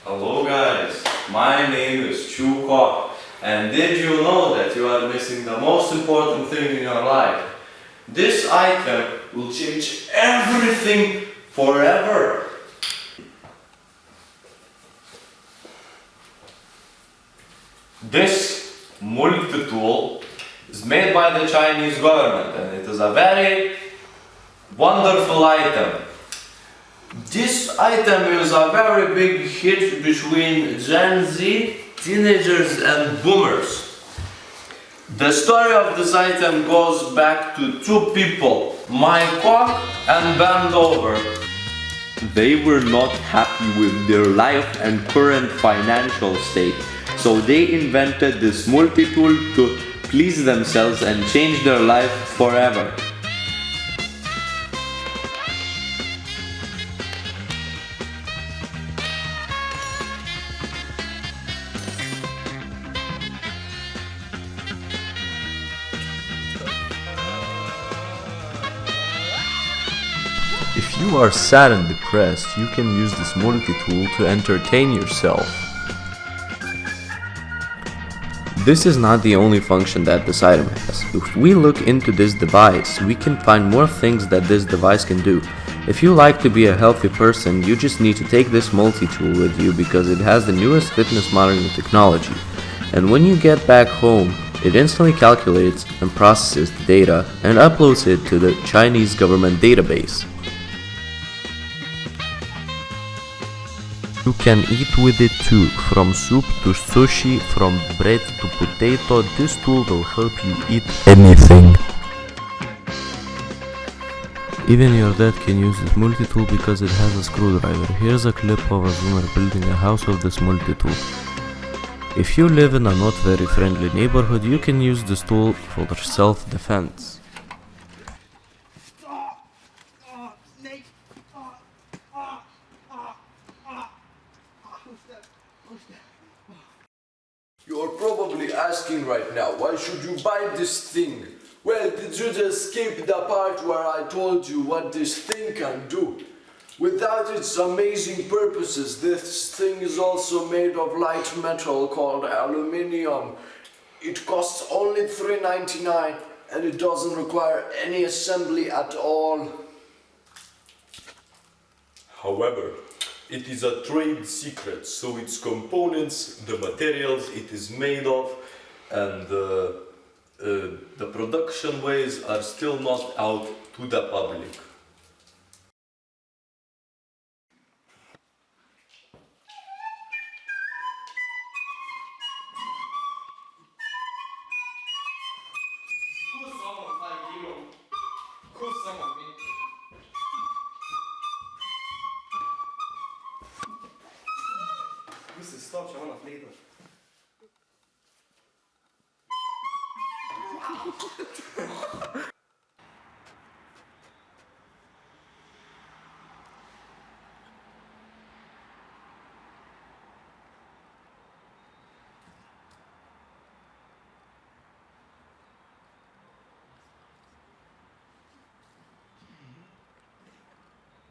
Hello guys, my name is Chuko, and did you know that you are missing the most important thing in your life? This item will change everything forever. This multi-tool is made by the Chinese government, and it is a very wonderful item. This item is a very big hit between Gen Z, teenagers and boomers. The story of this item goes back to two people, Mike and Ben Dover. They were not happy with their life and current financial state, so they invented this multi-tool to please themselves and change their life forever. If you are sad and depressed, you can use this multi-tool to entertain yourself. This is not the only function that this item has. If we look into this device, we can find more things that this device can do. If you like to be a healthy person, you just need to take this multi-tool with you because it has the newest fitness monitoring technology. And when you get back home, it instantly calculates and processes the data and uploads it to the Chinese government database. You can eat with it too, from soup to sushi, from bread to potato. This tool will help you eat anything. Even your dad can use this multi-tool because it has a screwdriver. Here's a clip of a zoomer building a house with this multi-tool. If you live in a not very friendly neighborhood, you can use this tool for self-defense. You're probably asking right now, why should you buy this thing? Well, did you just skip the part where I told you what this thing can do? Without its amazing purposes, this thing is also made of light metal called aluminium. It costs only $3.99 and it doesn't require any assembly at all. However, it is a trade secret, so its components, the materials it is made of, and the production ways are still not out to the public. Stop, I want to flavor.